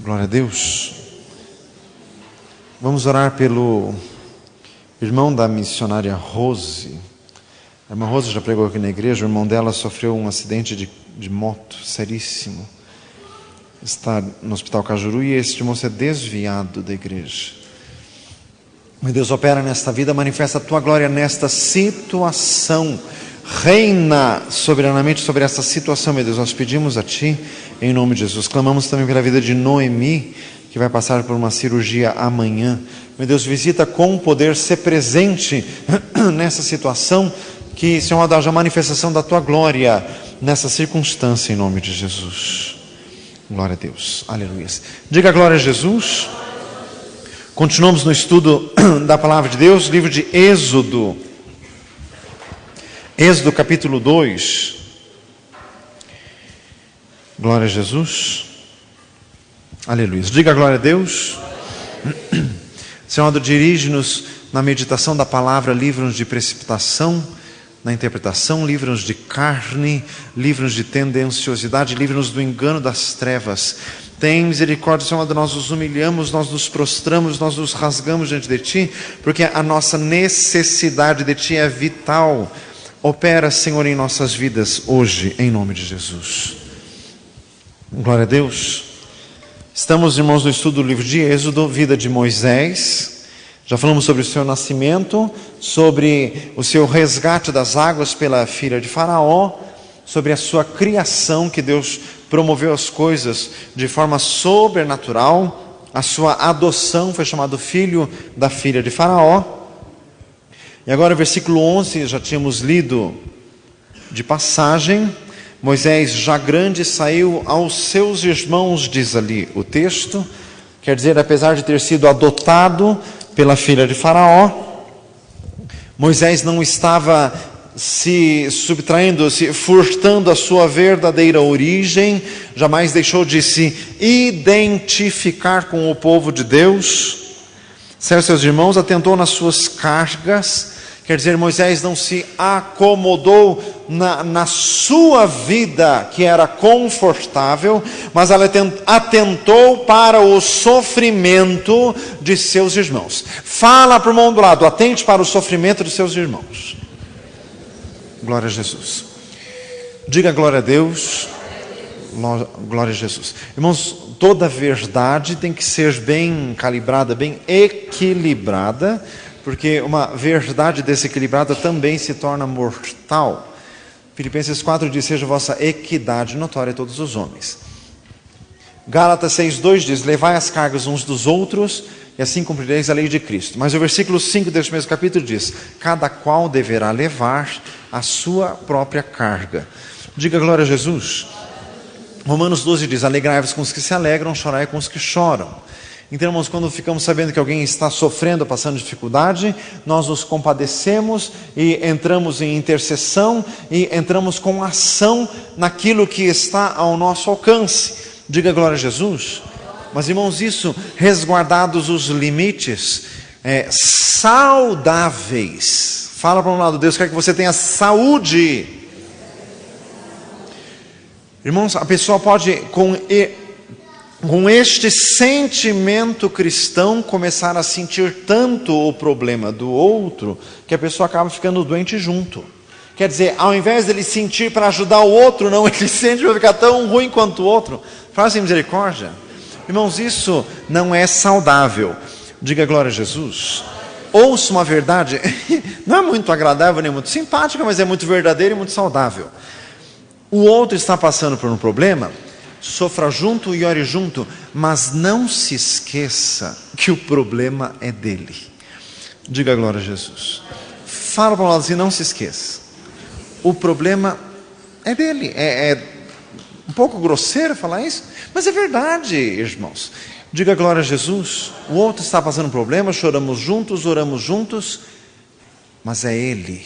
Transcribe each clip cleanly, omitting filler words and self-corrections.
Glória a Deus. Vamos orar pelo irmão da missionária Rose. A irmã Rose já pregou aqui na igreja. O irmão dela sofreu um acidente de moto seríssimo. Está no Hospital Cajuru e este moço é desviado da igreja. Meu Deus, opera nesta vida, manifesta a tua glória nesta situação. Reina soberanamente sobre essa situação, meu Deus. Nós pedimos a Ti, em nome de Jesus. Clamamos também pela vida de Noemi, que vai passar por uma cirurgia amanhã. Meu Deus, visita com poder, ser presente nessa situação, que, Senhor, haja a manifestação da Tua glória nessa circunstância, em nome de Jesus. Glória a Deus, aleluia. Diga glória a Jesus. Continuamos no estudo da palavra de Deus, livro de Êxodo. Êxodo capítulo 2. Glória a Jesus. Aleluia. Diga glória a Deus. Senhor, dirige-nos na meditação da palavra, livra-nos de precipitação, na interpretação, livra-nos de carne, livra-nos de tendenciosidade, livra-nos do engano das trevas. Tem misericórdia, Senhor, nós nos humilhamos, nós nos prostramos, nós nos rasgamos diante de Ti, porque a nossa necessidade de Ti é vital. Opera, Senhor, em nossas vidas hoje, em nome de Jesus. Glória a Deus. Estamos, irmãos, no estudo do livro de Êxodo, vida de Moisés. Já falamos sobre o seu nascimento, sobre o seu resgate das águas pela filha de Faraó, sobre a sua criação, que Deus promoveu as coisas de forma sobrenatural. A sua adoção, foi chamado filho da filha de Faraó. E agora, versículo 11, já tínhamos lido de passagem. Moisés, já grande, saiu aos seus irmãos, diz ali o texto. Quer dizer, apesar de ter sido adotado pela filha de Faraó, Moisés não estava se subtraindo, se furtando a sua verdadeira origem, jamais deixou de se identificar com o povo de Deus. Saiu aos seus irmãos, atentou nas suas cargas. Quer dizer, Moisés não se acomodou na sua vida, que era confortável, mas ela atentou para o sofrimento de seus irmãos. Fala para o irmão do lado, atente para o sofrimento de seus irmãos. Glória a Jesus. Diga glória a Deus. Glória a Jesus. Irmãos, toda verdade tem que ser bem calibrada, bem equilibrada, porque uma verdade desequilibrada também se torna mortal. Filipenses 4 diz: seja a vossa equidade notória a todos os homens. Gálatas 6:2 diz: levai as cargas uns dos outros, e assim cumprireis a lei de Cristo. Mas o versículo 5 deste mesmo capítulo diz: cada qual deverá levar a sua própria carga. Diga glória a Jesus. Romanos 12 diz: alegrai-vos com os que se alegram, chorai com os que choram. Então, irmãos, quando ficamos sabendo que alguém está sofrendo, passando dificuldade, nós nos compadecemos e entramos em intercessão e entramos com ação naquilo que está ao nosso alcance. Diga glória a Jesus. Mas, irmãos, isso resguardados os limites saudáveis. Fala para um lado, Deus quer que você tenha saúde. Irmãos, a pessoa pode, com este sentimento cristão, começar a sentir tanto o problema do outro, que a pessoa acaba ficando doente junto. Quer dizer, ao invés dele sentir para ajudar o outro, não, ele sente para ficar tão ruim quanto o outro. Faz misericórdia. Irmãos, isso não é saudável. Diga glória a Jesus. Ouça uma verdade, não é muito agradável nem muito simpática, mas é muito verdadeira e muito saudável. O outro está passando por um problema, sofra junto e ore junto, mas não se esqueça que o problema é dele. Diga glória a Jesus. Fala para o lado assim, não se esqueça. O problema é dele. É um pouco grosseiro falar isso, mas é verdade, irmãos. Diga glória a Jesus. O outro está passando um problema, choramos juntos, oramos juntos, mas é ele.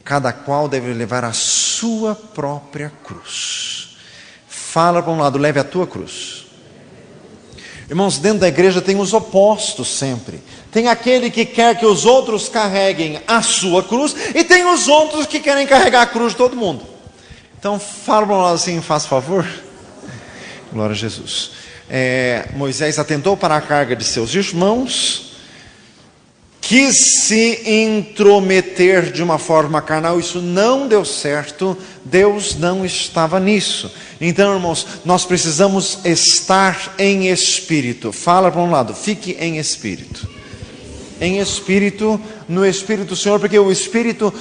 Cada qual deve levar a sua própria cruz. Fala para um lado, leve a tua cruz. Irmãos, dentro da igreja tem os opostos sempre. Tem aquele que quer que os outros carreguem a sua cruz, e tem os outros que querem carregar a cruz de todo mundo. Então fala para um lado assim, faz favor. Glória a Jesus. Moisés atentou para a carga de seus irmãos, quis se intrometer de uma forma carnal, isso não deu certo, Deus não estava nisso. Então, irmãos, nós precisamos estar em espírito. Fala para um lado, fique em espírito. Em espírito, no Espírito do Senhor, porque o Espírito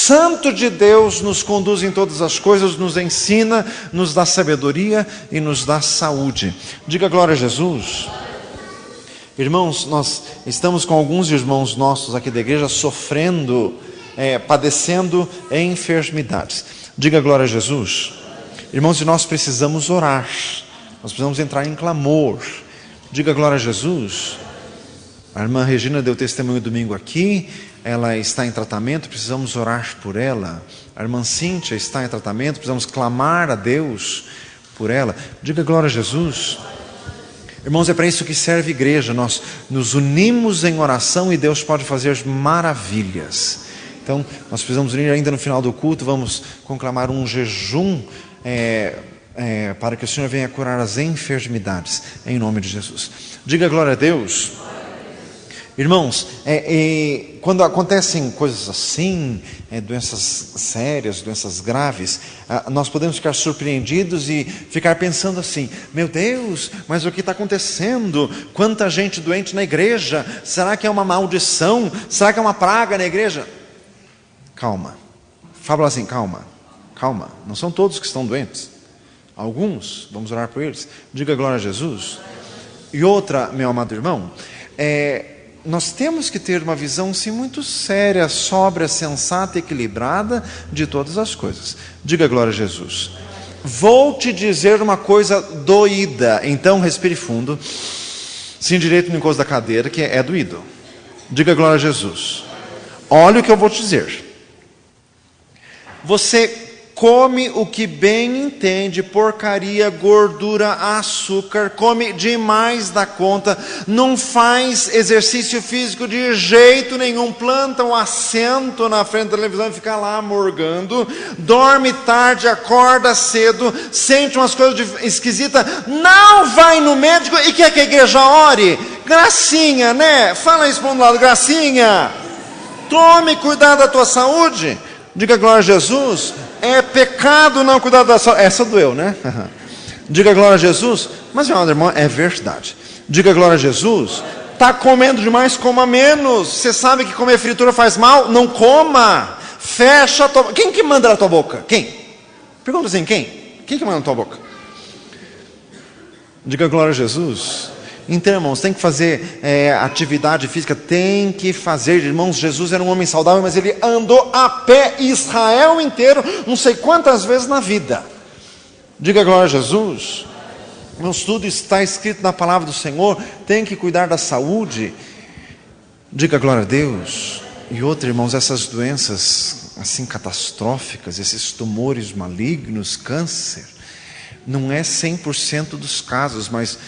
Santo de Deus nos conduz em todas as coisas, nos ensina, nos dá sabedoria e nos dá saúde. Diga glória a Jesus. Irmãos, nós estamos com alguns irmãos nossos aqui da igreja sofrendo, padecendo enfermidades. Diga glória a Jesus. Irmãos, e nós precisamos orar, nós precisamos entrar em clamor. Diga glória a Jesus. A irmã Regina deu testemunho domingo aqui, ela está em tratamento, precisamos orar por ela. A irmã Cíntia está em tratamento, precisamos clamar a Deus por ela. Diga glória a Jesus. Irmãos, é para isso que serve a igreja, nós nos unimos em oração e Deus pode fazer maravilhas. Então, nós precisamos unir ainda no final do culto, vamos conclamar um jejum para que o Senhor venha curar as enfermidades, em nome de Jesus. Diga glória a Deus. Irmãos, quando acontecem coisas assim, doenças sérias, doenças graves, nós podemos ficar surpreendidos e ficar pensando assim: meu Deus, mas o que está acontecendo? Quanta gente doente na igreja, será que é uma maldição? Será que é uma praga na igreja? Calma, fala assim, calma, não são todos que estão doentes, alguns, vamos orar por eles, diga glória a Jesus. E outra, meu amado irmão, nós temos que ter uma visão sim muito séria, sóbria, sensata, equilibrada de todas as coisas. Diga glória a Jesus. Vou te dizer uma coisa doída, então respire fundo, se endireite no encosto da cadeira, que é doído. Diga glória a Jesus. Olha o que eu vou te dizer. Você come o que bem entende, porcaria, gordura, açúcar, come demais da conta, não faz exercício físico de jeito nenhum, planta um assento na frente da televisão e fica lá morgando, dorme tarde, acorda cedo, sente umas coisas esquisitas, não vai no médico e quer que a igreja ore. Gracinha, né? Fala isso para um lado, gracinha. Tome cuidado da tua saúde. Diga glória a Jesus. É pecado não cuidar da saúde. Essa doeu, né? Diga glória a Jesus. Mas, meu irmão, é verdade. Diga glória a Jesus. Está comendo demais, coma menos. Você sabe que comer fritura faz mal? Não coma. Fecha a tua boca. Quem que manda na tua boca? Quem? Pergunta assim, quem? Quem que manda na tua boca? Diga glória a Jesus. Então, irmãos, tem que fazer atividade física, tem que fazer. Irmãos, Jesus era um homem saudável, mas ele andou a pé Israel inteiro, não sei quantas vezes na vida. Diga glória a Jesus. Irmãos, tudo está escrito na palavra do Senhor, tem que cuidar da saúde. Diga glória a Deus. E outra, irmãos, essas doenças assim catastróficas, esses tumores malignos, câncer, não é 100% dos casos, mas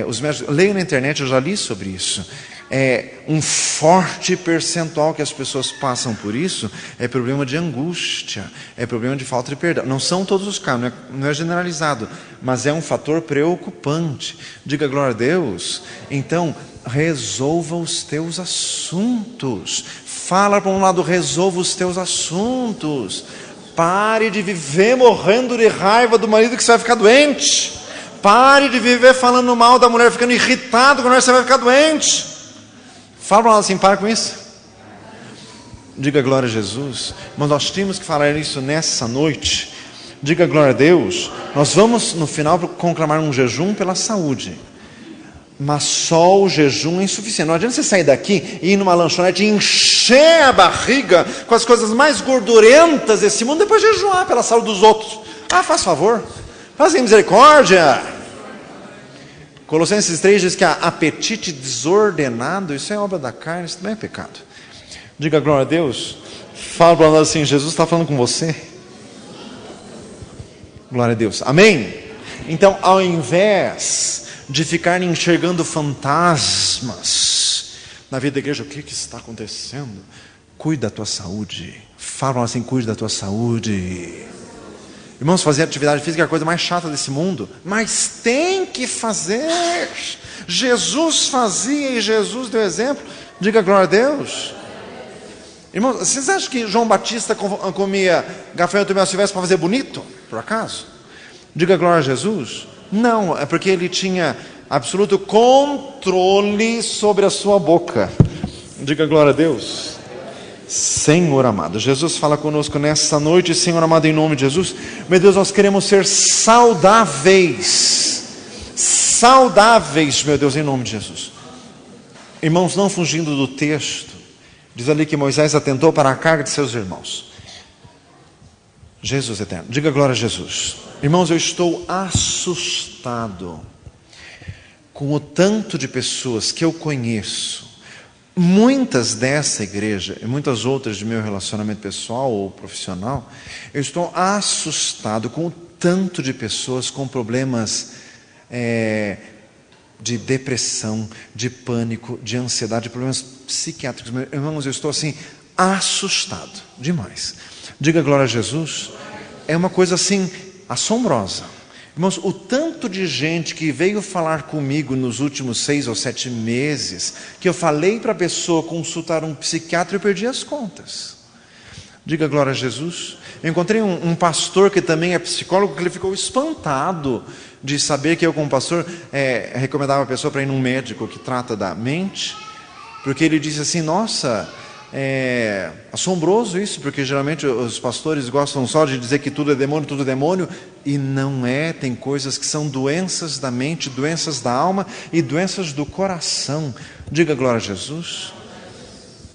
os médicos, leio na internet, eu já li sobre isso. Um forte percentual que as pessoas passam por isso é problema de angústia, é problema de falta de perdão. Não são todos os casos, não é generalizado, mas é um fator preocupante. Diga glória a Deus. Então, resolva os teus assuntos. Fala para um lado, resolva os teus assuntos. Pare de viver morrendo de raiva do marido que você vai ficar doente. Pare de viver falando mal da mulher, ficando irritado quando você vai ficar doente. Fala para ela assim, para com isso. Diga glória a Jesus. Mas nós temos que falar isso nessa noite. Diga glória a Deus. Nós vamos no final conclamar um jejum pela saúde. Mas só o jejum é insuficiente. Não adianta você sair daqui e ir numa lanchonete e encher a barriga com as coisas mais gordurentas desse mundo, depois jejuar pela saúde dos outros. Faz favor. Fazem misericórdia. Colossenses 3 diz que apetite desordenado, isso é obra da carne, isso também é pecado. Diga glória a Deus. Fala para nós assim, Jesus está falando com você. Glória a Deus, amém? Então, ao invés de ficar enxergando fantasmas na vida da igreja, o que está acontecendo? Cuide da tua saúde. Fala assim, cuide da tua saúde. Irmãos, fazer atividade física é a coisa mais chata desse mundo, mas tem que fazer. Jesus fazia e Jesus deu exemplo. Diga glória a Deus. Irmãos, vocês acham que João Batista comia gafanhoto e mel silvestre para fazer bonito? Por acaso? Diga glória a Jesus. Não, é porque ele tinha absoluto controle sobre a sua boca. Diga glória a Deus. Senhor amado, Jesus fala conosco nessa noite. Senhor amado, em nome de Jesus, meu Deus, nós queremos ser saudáveis, meu Deus, em nome de Jesus. Irmãos, não fugindo do texto, diz ali que Moisés atentou para a carga de seus irmãos. Jesus eterno, diga glória a Jesus. Irmãos, eu estou assustado com o tanto de pessoas que eu conheço, muitas dessa igreja e muitas outras de meu relacionamento pessoal ou profissional. Eu estou assustado com o tanto de pessoas com problemas de depressão, de pânico, de ansiedade, problemas psiquiátricos. Irmãos, eu estou assim assustado demais. Diga glória a Jesus. É uma coisa assim assombrosa. Irmãos, o tanto de gente que veio falar comigo nos últimos 6 ou 7 meses, que eu falei para a pessoa consultar um psiquiatra e eu perdi as contas. Diga glória a Jesus. Eu encontrei um pastor que também é psicólogo, que ele ficou espantado de saber que eu, como pastor, recomendava a pessoa para ir num médico que trata da mente, porque ele disse assim: nossa, é assombroso isso, porque geralmente os pastores gostam só de dizer que tudo é demônio, e não é. Tem coisas que são doenças da mente, doenças da alma e doenças do coração. Diga glória a Jesus.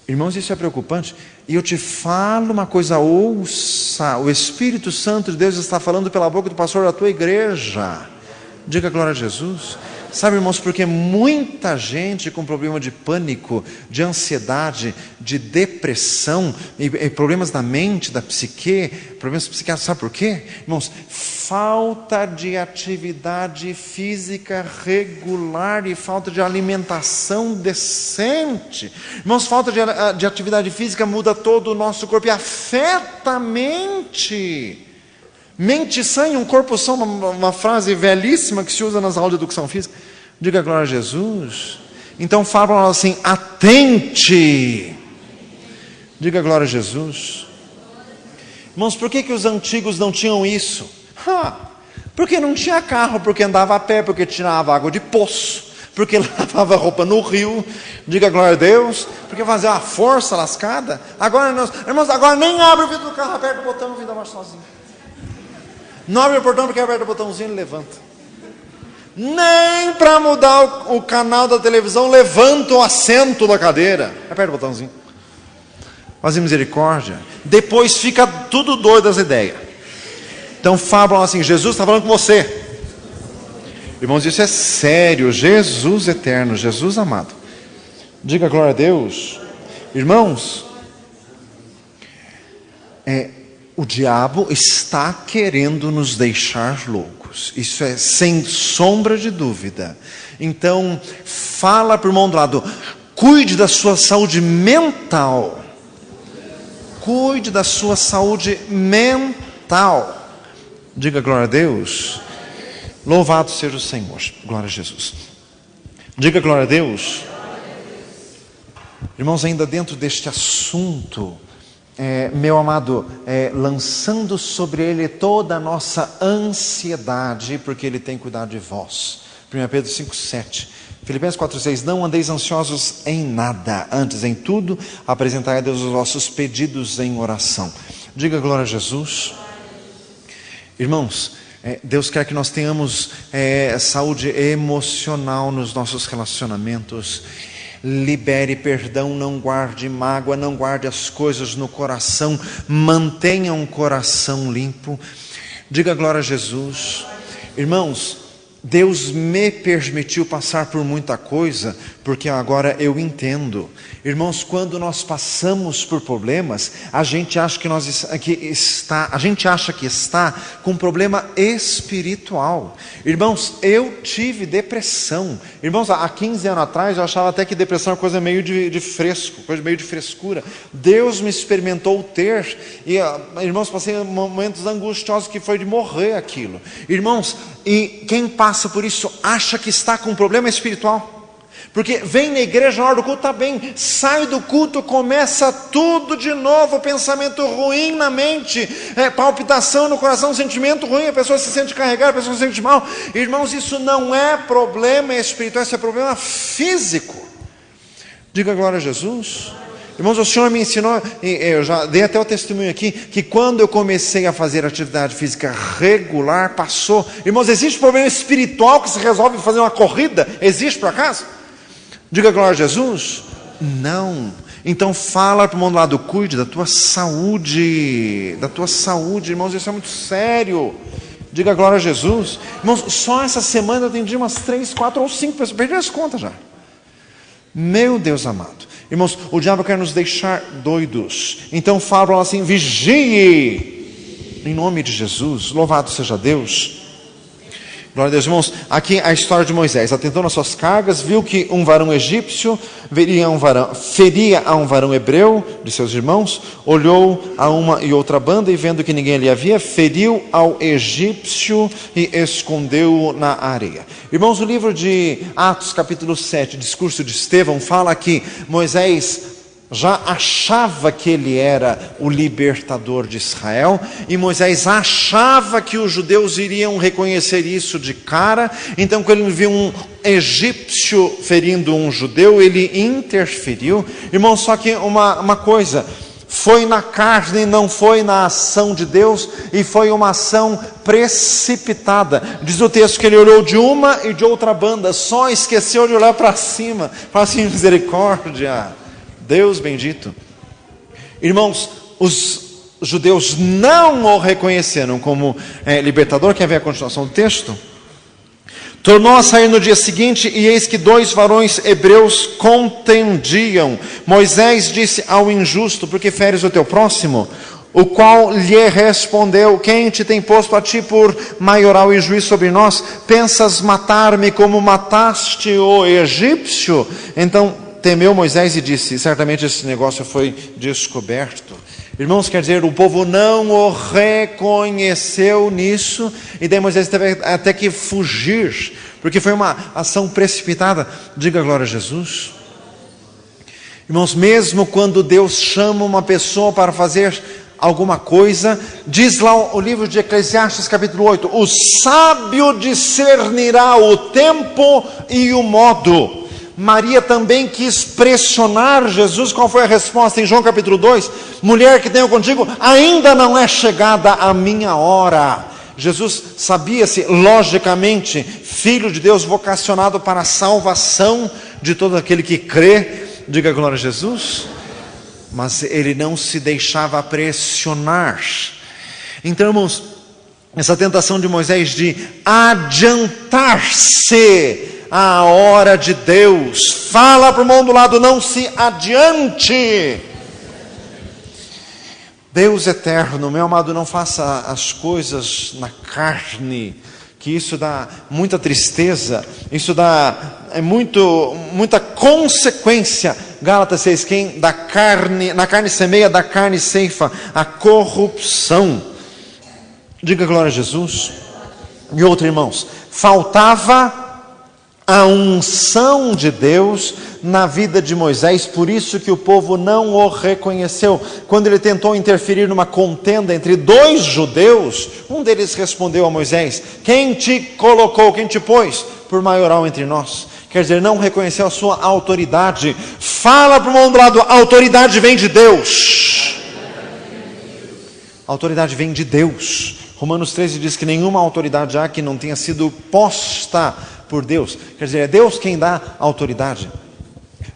Irmãos, isso é preocupante. E eu te falo uma coisa, ouça, o Espírito Santo de Deus está falando pela boca do pastor da tua igreja. Diga glória a Jesus. Sabe, irmãos, porque muita gente com problema de pânico, de ansiedade, de depressão, e problemas da mente, da psique, problemas psiquiátricos, sabe por quê? Irmãos, falta de atividade física regular e falta de alimentação decente. Irmãos, falta de atividade física muda todo o nosso corpo e afeta a mente. Mente sã e um corpo são, uma frase velhíssima que se usa nas aulas de educação física. Diga glória a Jesus. Então fala assim: atente. Diga glória a Jesus. Irmãos, por que os antigos não tinham isso? Porque não tinha carro, porque andava a pé, porque tirava água de poço, porque lavava roupa no rio. Diga glória a Deus. Porque fazia uma força lascada. Agora, irmãos, agora nem abre o vidro do carro, aperta o botão, o vidro abaixa sozinho. Não abre o portão porque aperta o botãozinho e levanta. Nem para mudar o canal da televisão levanta o assento da cadeira. Aperta o botãozinho. Fazer misericórdia. Depois fica tudo doido as ideias. Então falam assim: Jesus está falando com você. Irmãos, isso é sério. Jesus eterno, Jesus amado. Diga glória a Deus. Irmãos, o diabo está querendo nos deixar loucos. Isso é sem sombra de dúvida. Então, fala para o irmão do lado: cuide da sua saúde mental. Cuide da sua saúde mental. Diga glória a Deus. Louvado seja o Senhor. Glória a Jesus. Diga glória a Deus. Irmãos, ainda dentro deste assunto, meu amado, lançando sobre Ele toda a nossa ansiedade, porque Ele tem cuidado de vós. 1 Pedro 5,7. Filipenses 4,6. Não andeis ansiosos em nada, antes em tudo apresentai a Deus os vossos pedidos em oração. Diga glória a Jesus. Irmãos, Deus quer que nós tenhamos saúde emocional nos nossos relacionamentos. Libere perdão, não guarde mágoa, não guarde as coisas no coração, mantenha um coração limpo. Diga glória a Jesus. Irmãos, Deus me permitiu passar por muita coisa, porque agora eu entendo. Irmãos, quando nós passamos por problemas, a gente acha que está com um problema espiritual. Irmãos, eu tive depressão. Irmãos, há 15 anos atrás eu achava até que depressão era coisa meio de fresco, coisa meio de frescura. Deus me experimentou ter, e irmãos, passei momentos angustiosos que foi de morrer aquilo. Irmãos, e quem passa por isso acha que está com um problema espiritual. Porque vem na igreja na hora do culto, está bem, sai do culto, começa tudo de novo, pensamento ruim na mente, palpitação no coração, sentimento ruim, a pessoa se sente carregada, a pessoa se sente mal. Irmãos, isso não é problema espiritual, isso é problema físico. Diga glória a Jesus. Irmãos, o Senhor me ensinou, eu já dei até o testemunho aqui, que quando eu comecei a fazer atividade física regular, passou. Irmãos, existe problema espiritual que se resolve fazer uma corrida? Existe por acaso? Diga glória a Jesus. Não. Então fala para o mundo lá do cuide da tua saúde, irmãos, isso é muito sério. Diga glória a Jesus. Irmãos, só essa semana eu atendi umas 3, 4 ou 5 pessoas, perdi as contas já. Meu Deus amado. Irmãos, o diabo quer nos deixar doidos. Então fala assim, vigie, em nome de Jesus, louvado seja Deus. Glória a Deus, irmãos. Aqui a história de Moisés. Atentando às suas cargas, viu que um varão egípcio feria a um varão hebreu de seus irmãos, olhou a uma e outra banda e vendo que ninguém ali havia, feriu ao egípcio e escondeu-o na areia. Irmãos, o livro de Atos capítulo 7, discurso de Estevão, fala que Moisés já achava que ele era o libertador de Israel, e Moisés achava que os judeus iriam reconhecer isso de cara. Então, quando ele viu um egípcio ferindo um judeu, ele interferiu. Irmão, só que uma coisa, foi na carne, não foi na ação de Deus, e foi uma ação precipitada. Diz o texto que ele olhou de uma e de outra banda, só esqueceu de olhar para cima. Fala assim, misericórdia, Deus bendito. Irmãos, os judeus não o reconheceram como libertador. Quer ver a continuação do texto? Tornou a sair no dia seguinte, e eis que 2 varões hebreus contendiam. Moisés disse ao injusto, por que feres o teu próximo? O qual lhe respondeu, quem te tem posto a ti por maioral e juiz sobre nós? Pensas matar-me como mataste o egípcio? Então temeu Moisés e disse, certamente esse negócio foi descoberto. Irmãos, quer dizer, o povo não o reconheceu nisso, e daí Moisés teve até que fugir, porque foi uma ação precipitada. Diga glória a Jesus. Irmãos, mesmo quando Deus chama uma pessoa para fazer alguma coisa, diz lá o livro de Eclesiastes capítulo 8, o sábio discernirá o tempo e o modo. Maria também quis pressionar Jesus. Qual foi a resposta em João capítulo 2? Mulher que tenho contigo, ainda não é chegada a minha hora. Jesus sabia-se, logicamente, Filho de Deus, vocacionado para a salvação de todo aquele que crê. Diga glória a Jesus. Mas ele não se deixava pressionar. Então, irmãos, essa tentação de Moisés de adiantar-se a hora de Deus. Fala para o irmão do lado, não se adiante. Deus eterno, meu amado, não faça as coisas na carne, que isso dá muita tristeza, isso dá muita consequência. Gálatas 6, quem da carne, na carne semeia, da carne ceifa a corrupção. Diga glória a Jesus. E outro, irmãos, faltava a unção de Deus na vida de Moisés, por isso que o povo não o reconheceu. Quando ele tentou interferir numa contenda entre 2 judeus, um deles respondeu a Moisés, quem te colocou, quem te pôs por maioral entre nós? Quer dizer, não reconheceu a sua autoridade. Fala para o mundo do lado, a autoridade vem de Deus. A autoridade vem de Deus. Romanos 13 diz que nenhuma autoridade há que não tenha sido posta por Deus. Quer dizer, é Deus quem dá autoridade.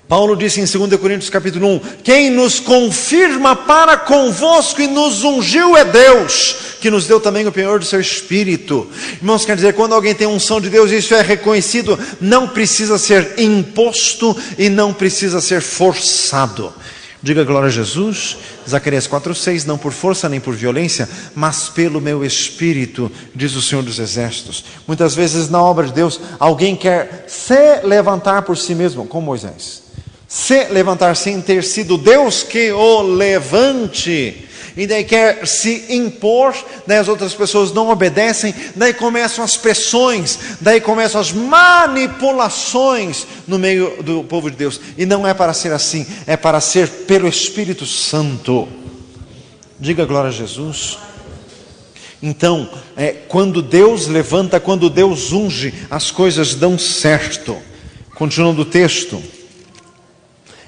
Paulo disse em 2 Coríntios capítulo 1, quem nos confirma para convosco e nos ungiu é Deus, que nos deu também o penhor do seu Espírito. Irmãos, quer dizer, quando alguém tem unção de Deus, isso é reconhecido, não precisa ser imposto e não precisa ser forçado. Diga glória a Jesus. Zacarias 4:6, não por força nem por violência, mas pelo meu Espírito, diz o Senhor dos Exércitos. Muitas vezes na obra de Deus, alguém quer se levantar por si mesmo, como Moisés. Se levantar sem ter sido Deus que o levante, e daí quer se impor, daí as outras pessoas não obedecem, daí começam as pressões, daí começam as manipulações no meio do povo de Deus, e não é para ser assim, é para ser pelo Espírito Santo. Diga glória a Jesus. Então, quando Deus levanta, quando Deus unge, as coisas dão certo. Continuando o texto.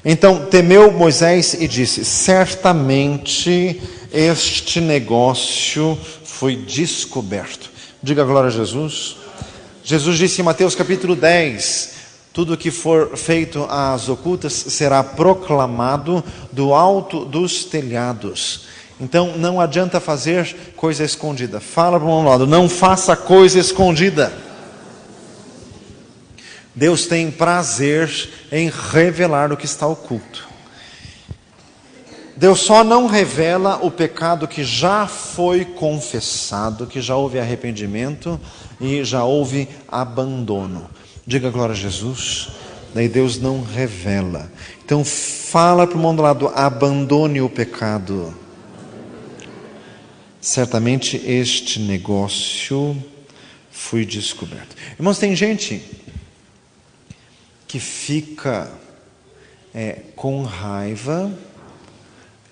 Então temeu Moisés e disse, certamente este negócio foi descoberto. Diga glória a Jesus. Jesus disse em Mateus capítulo 10, tudo que for feito às ocultas será proclamado do alto dos telhados. Então não adianta fazer coisa escondida. Fala para um lado, não faça coisa escondida. Deus tem prazer em revelar o que está oculto. Deus só não revela o pecado que já foi confessado, que já houve arrependimento e já houve abandono. Diga glória a Jesus. Daí Deus não revela. Então fala para o mundo do lado, abandone o pecado. Certamente este negócio foi descoberto. Irmãos, tem gente que fica com raiva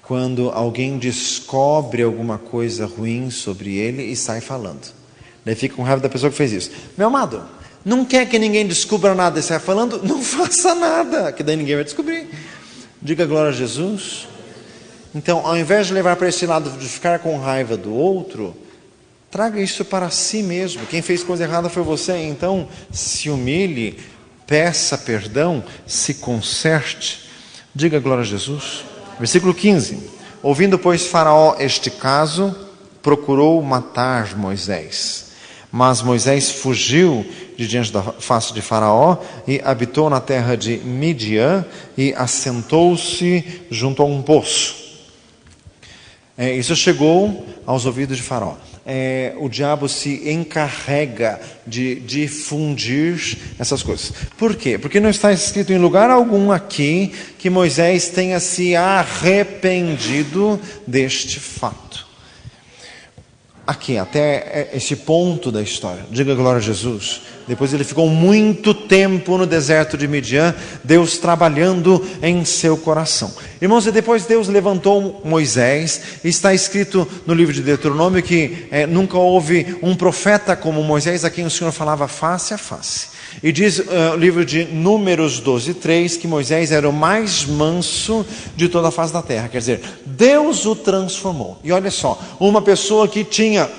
quando alguém descobre alguma coisa ruim sobre ele e sai falando. Daí fica com raiva da pessoa que fez isso. Meu amado, não quer que ninguém descubra nada e sai falando? Não faça nada, que daí ninguém vai descobrir. Diga glória a Jesus. Então, ao invés de levar para esse lado de ficar com raiva do outro, traga isso para si mesmo. Quem fez coisa errada foi você, então se humilhe, peça perdão, se conserte. Diga glória a Jesus. Versículo 15. Ouvindo, pois, Faraó este caso, procurou matar Moisés. Mas Moisés fugiu de diante da face de Faraó e habitou na terra de Midian e assentou-se junto a um poço. Isso chegou aos ouvidos de Faraó. O diabo se encarrega de difundir essas coisas. Por quê? Porque não está escrito em lugar algum aqui que Moisés tenha se arrependido deste fato. Aqui, até esse ponto da história. Diga glória a Jesus. Depois ele ficou muito tempo no deserto de Midian, Deus trabalhando em seu coração. Irmãos, e depois Deus levantou Moisés. Está escrito no livro de Deuteronômio que nunca houve um profeta como Moisés, a quem o Senhor falava face a face. E diz o livro de Números 12:3 que Moisés era o mais manso de toda a face da terra. Quer dizer, Deus o transformou. E olha só, uma pessoa que tinha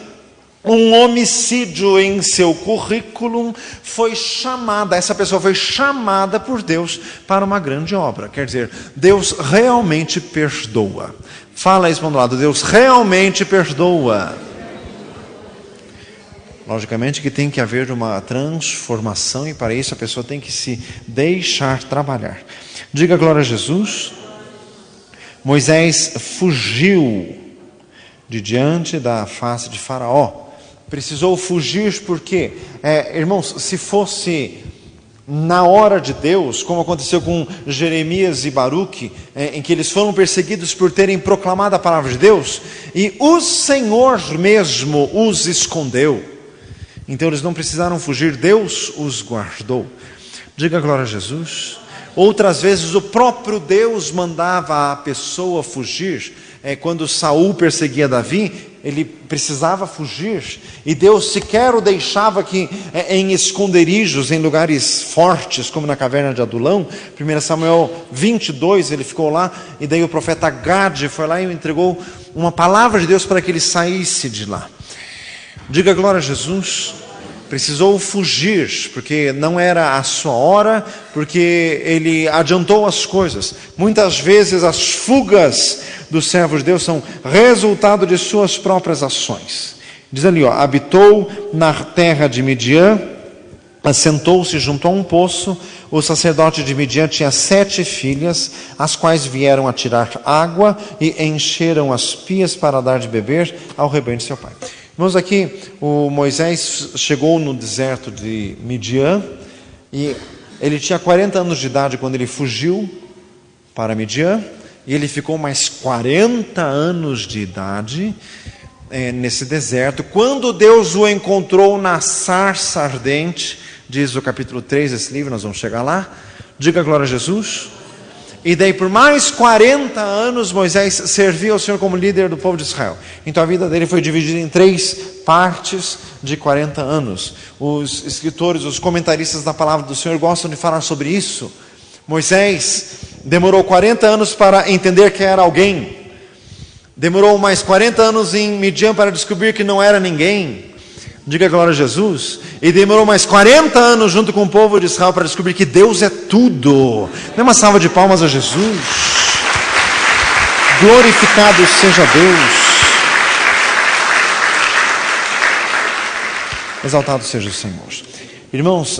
um homicídio em seu currículo foi chamada, essa pessoa foi chamada por Deus para uma grande obra. Quer dizer, Deus realmente perdoa. Fala isso para um lado, Deus realmente perdoa. Logicamente que tem que haver uma transformação e para isso a pessoa tem que se deixar trabalhar. Diga glória a Jesus. Moisés fugiu de diante da face de Faraó. Precisou fugir porque, irmãos, se fosse na hora de Deus, como aconteceu com Jeremias e Baruque, em que eles foram perseguidos por terem proclamado a palavra de Deus, e o Senhor mesmo os escondeu. Então eles não precisaram fugir, Deus os guardou. Diga glória a Jesus. Outras vezes o próprio Deus mandava a pessoa fugir. Quando Saul perseguia Davi, ele precisava fugir. E Deus sequer o deixava que em esconderijos, em lugares fortes, como na caverna de Adulão. 1 Samuel 22, ele ficou lá. E daí o profeta Gade foi lá e entregou uma palavra de Deus para que ele saísse de lá. Diga glória a Jesus. precisou fugir, porque não era a sua hora, porque ele adiantou as coisas. Muitas vezes as fugas dos servos de Deus são resultado de suas próprias ações. Diz ali, habitou na terra de Midian, assentou-se junto a um poço. O sacerdote de Midian tinha 7 filhas, as quais vieram a tirar água e encheram as pias para dar de beber ao rebanho de seu pai. Irmãos, aqui o Moisés chegou no deserto de Midian e ele tinha 40 anos de idade quando ele fugiu para Midian, e ele ficou mais 40 anos de idade nesse deserto, quando Deus o encontrou na sarça ardente. Diz o capítulo 3 desse livro, nós vamos chegar lá. Diga glória a Jesus. E daí por mais 40 anos Moisés serviu ao Senhor como líder do povo de Israel. Então a vida dele foi dividida em 3 partes de 40 anos. Os escritores, os comentaristas da palavra do Senhor gostam de falar sobre isso. Moisés demorou 40 anos para entender que era alguém. Demorou mais 40 anos em Midian para descobrir que não era ninguém. Diga glória a Jesus. E demorou mais 40 anos junto com o povo de Israel para descobrir que Deus é tudo. Dê uma salva de palmas a Jesus. Glorificado seja Deus. Exaltado seja o Senhor. Irmãos,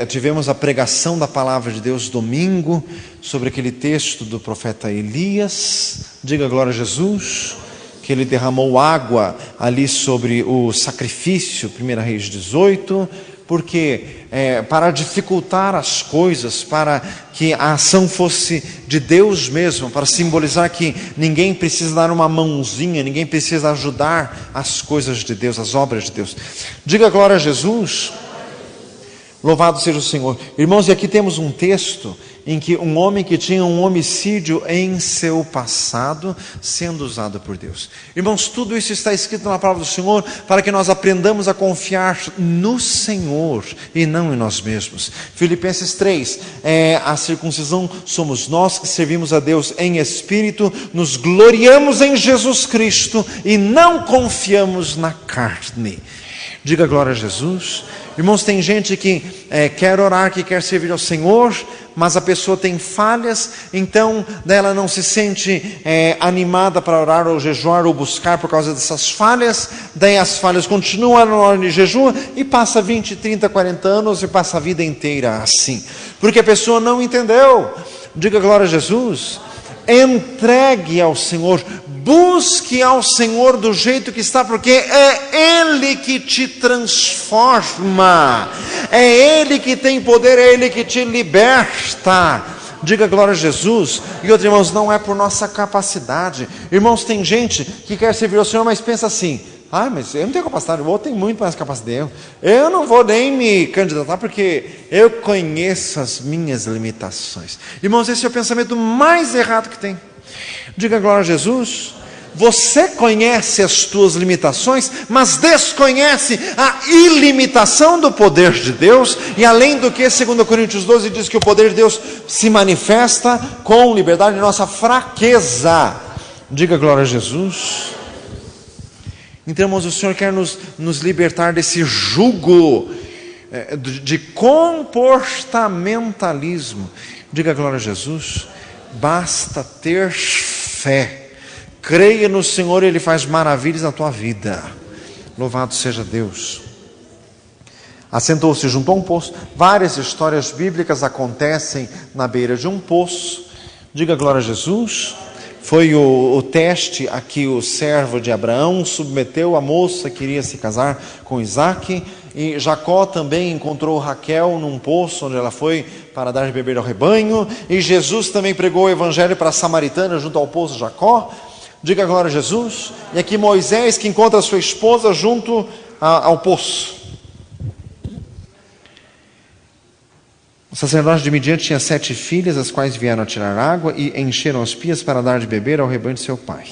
tivemos a pregação da palavra de Deus domingo sobre aquele texto do profeta Elias. Diga glória a Jesus. Que ele derramou água ali sobre o sacrifício, 1 Reis 18, porque para dificultar as coisas, para que a ação fosse de Deus mesmo, para simbolizar que ninguém precisa dar uma mãozinha, ninguém precisa ajudar as coisas de Deus, as obras de Deus. Diga glória a Jesus. Louvado seja o Senhor. Irmãos, e aqui temos um texto em que um homem que tinha um homicídio em seu passado, sendo usado por Deus. Irmãos, tudo isso está escrito na palavra do Senhor, para que nós aprendamos a confiar no Senhor e não em nós mesmos. Filipenses 3, a circuncisão somos nós que servimos a Deus em espírito, nos gloriamos em Jesus Cristo e não confiamos na carne. Diga glória a Jesus. Irmãos, tem gente que quer orar, que quer servir ao Senhor, mas a pessoa tem falhas, então ela não se sente animada para orar ou jejuar ou buscar por causa dessas falhas. Daí as falhas continuam na hora de jejum e passa 20, 30, 40 anos e passa a vida inteira assim, porque a pessoa não entendeu. Diga glória a Jesus. Entregue ao Senhor, busque ao Senhor do jeito que está, porque é Ele que te transforma, é Ele que tem poder, é Ele que te liberta. Diga glória a Jesus. E outros irmãos, não é por nossa capacidade. Irmãos, tem gente que quer servir ao Senhor, mas pensa assim: mas eu não tenho capacidade, eu tenho muito mais capacidade. Eu não vou nem me candidatar porque eu conheço as minhas limitações. Irmãos, esse é o pensamento mais errado que tem. Diga glória a Jesus. Você conhece as tuas limitações, mas desconhece a ilimitação do poder de Deus. E além do que, 2 Coríntios 12 diz que o poder de Deus se manifesta com liberdade em nossa fraqueza. Diga glória a Jesus. Então, irmãos, o Senhor quer nos libertar desse jugo de comportamentalismo. Diga glória a Jesus. Basta ter fé. Creia no Senhor, Ele faz maravilhas na tua vida. Louvado seja Deus. Assentou-se junto a um poço. Várias histórias bíblicas acontecem na beira de um poço. Diga glória a Jesus. Foi o teste a que o servo de Abraão submeteu a moça que queria se casar com Isaque. E Jacó também encontrou Raquel num poço onde ela foi para dar de beber ao rebanho. E Jesus também pregou o evangelho para a samaritana junto ao poço de Jacó. Diga glória a Jesus. E aqui Moisés que encontra a sua esposa junto ao poço. O sacerdote de Midian tinha 7 filhas, as quais vieram a tirar água e encheram as pias para dar de beber ao rebanho de seu pai.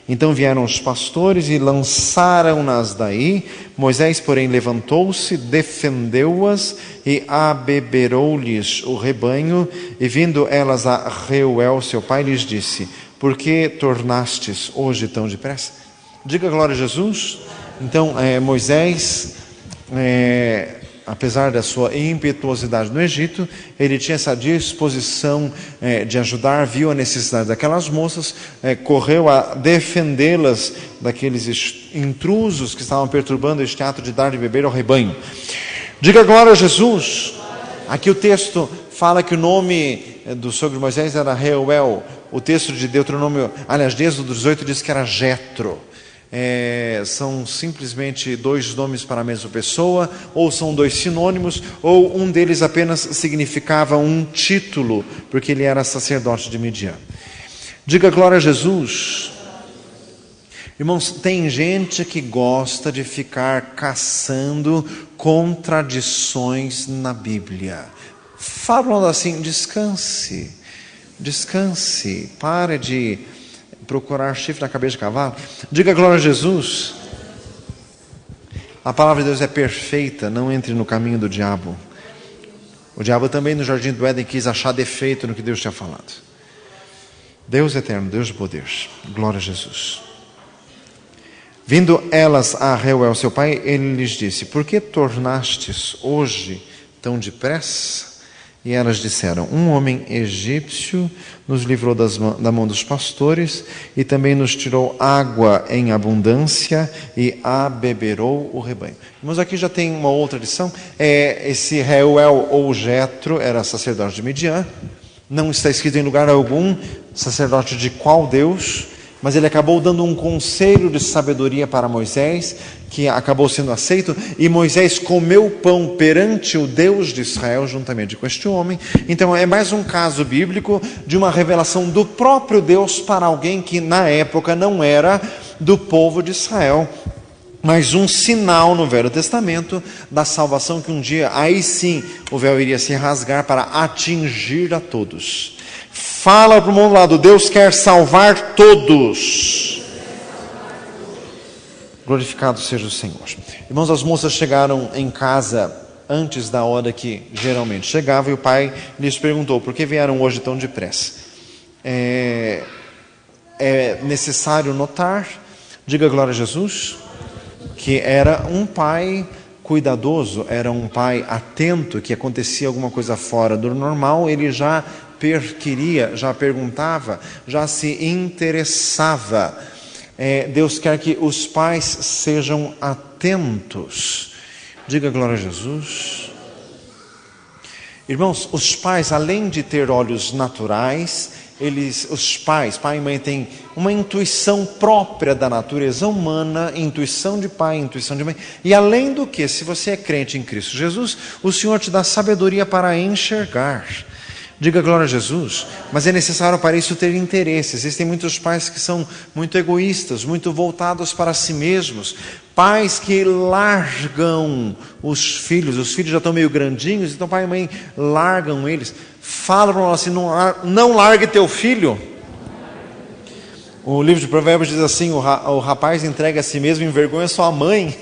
Então vieram os pastores e lançaram-nas daí. Moisés, porém, levantou-se, defendeu-as e abeberou-lhes o rebanho. E vindo elas a Reuel, seu pai, lhes disse: por que tornastes hoje tão depressa? Diga glória a Jesus. Então Moisés apesar da sua impetuosidade no Egito, ele tinha essa disposição de ajudar, viu a necessidade daquelas moças, correu a defendê-las daqueles intrusos que estavam perturbando este ato de dar de beber ao rebanho. Diga glória a Jesus. Aqui o texto fala que o nome do sogro de Moisés era Reuel. O texto de Deuteronômio, aliás, de Êxodo 18 diz que era Jetro. São simplesmente dois nomes para a mesma pessoa, ou são dois sinônimos, ou um deles apenas significava um título, porque ele era sacerdote de Midian. Diga glória a Jesus. Irmãos, tem gente que gosta de ficar caçando contradições na Bíblia. Falam assim, descanse, pare de procurar chifre na cabeça de cavalo. Diga glória a Jesus. A palavra de Deus é perfeita, não entre no caminho do diabo. O diabo também no jardim do Éden quis achar defeito no que Deus tinha falado. Deus eterno, Deus de poder, glória a Jesus. Vindo elas a Reuel, seu pai, ele lhes disse: por que tornastes hoje tão depressa? E elas disseram: um homem egípcio nos livrou da mão dos pastores e também nos tirou água em abundância e abeberou o rebanho. Mas aqui já tem uma outra lição. Esse Reuel ou Jetro era sacerdote de Midian. Não está escrito em lugar algum sacerdote de qual Deus, mas ele acabou dando um conselho de sabedoria para Moisés, que acabou sendo aceito, e Moisés comeu pão perante o Deus de Israel, juntamente com este homem. Então é mais um caso bíblico de uma revelação do próprio Deus para alguém que na época não era do povo de Israel, mas um sinal no Velho Testamento da salvação, que um dia, aí sim, o véu iria se rasgar para atingir a todos. Fala para o mundo lado, Deus quer salvar todos. Glorificado seja o Senhor. Irmãos, as moças chegaram em casa antes da hora que geralmente chegava, e o pai lhes perguntou: por que vieram hoje tão depressa? É necessário notar, diga glória a Jesus, que era um pai cuidadoso, era um pai atento, que acontecia alguma coisa fora do normal, ele já queria, já perguntava, já se interessava. Deus quer que os pais sejam atentos. Diga glória a Jesus. Irmãos, os pais, além de ter olhos naturais, pai e mãe têm uma intuição própria da natureza humana, intuição de pai, intuição de mãe. E além do que, se você é crente em Cristo Jesus, o Senhor te dá sabedoria para enxergar. Diga glória a Jesus. Mas é necessário para isso ter interesse. Existem muitos pais que são muito egoístas, muito voltados para si mesmos. Pais que largam os filhos já estão meio grandinhos, então pai e mãe largam eles. Fala para nós assim: não largue teu filho. O livro de Provérbios diz assim: o rapaz entrega a si mesmo, envergonha sua mãe.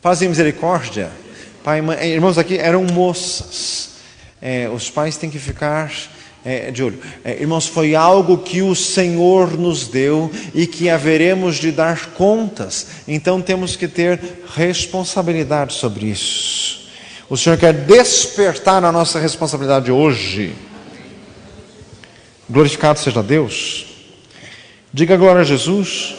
Fazem misericórdia. Pai e mãe, irmãos, aqui eram moças. Os pais têm que ficar de olho. Irmãos, foi algo que o Senhor nos deu e que haveremos de dar contas. Então temos que ter responsabilidade sobre isso. O Senhor quer despertar a nossa responsabilidade hoje. Glorificado seja Deus. Diga glória a Jesus.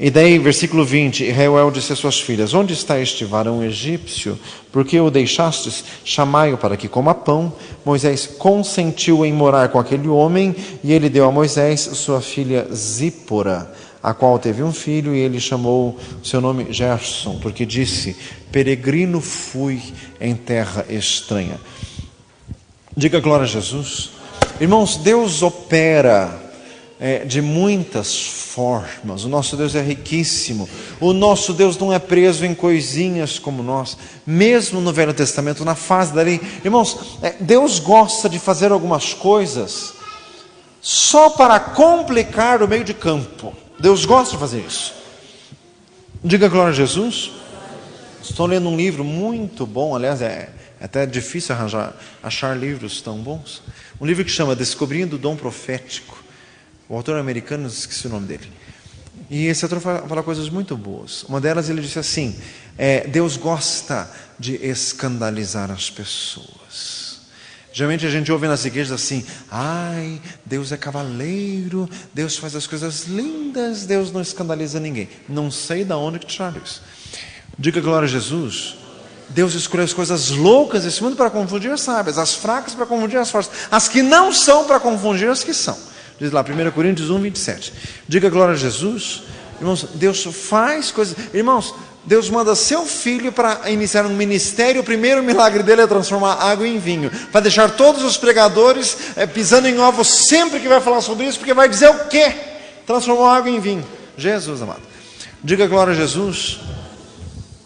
E daí, versículo 20, Reuel disse às suas filhas: onde está este varão egípcio? Por que o deixastes? Chamai-o para que coma pão. Moisés consentiu em morar com aquele homem, e ele deu a Moisés sua filha Zípora, a qual teve um filho, e ele chamou seu nome Gerson, porque disse: peregrino fui em terra estranha. Diga glória a Jesus. Irmãos, Deus opera de muitas formas. O nosso Deus é riquíssimo. O nosso Deus não é preso em coisinhas como nós. Mesmo no Velho Testamento, na fase da lei, irmãos, Deus gosta de fazer algumas coisas só para complicar o meio de campo. Deus gosta de fazer isso. Diga glória a Jesus. Estou lendo um livro muito bom, aliás, é até difícil achar livros tão bons. Um livro que chama Descobrindo o Dom Profético. O autor americano, esqueci o nome dele. E esse autor fala coisas muito boas. Uma delas ele disse assim, Deus gosta de escandalizar as pessoas. Geralmente a gente ouve nas igrejas assim, ai, Deus é cavaleiro, Deus faz as coisas lindas, Deus não escandaliza ninguém. Não sei de onde que tiraram isso. Diga glória a Jesus. Deus escolheu as coisas loucas desse mundo para confundir as sábias, as fracas para confundir as fortes, as que não são para confundir as que são. Diz lá, 1 Coríntios 1, 27. Diga glória a Jesus. Irmãos, Deus faz coisas. Irmãos, Deus manda seu filho para iniciar um ministério. O primeiro milagre dele é transformar água em vinho. Vai deixar todos os pregadores pisando em ovos sempre que vai falar sobre isso, porque vai dizer o quê? Transformou água em vinho. Jesus, amado. Diga glória a Jesus.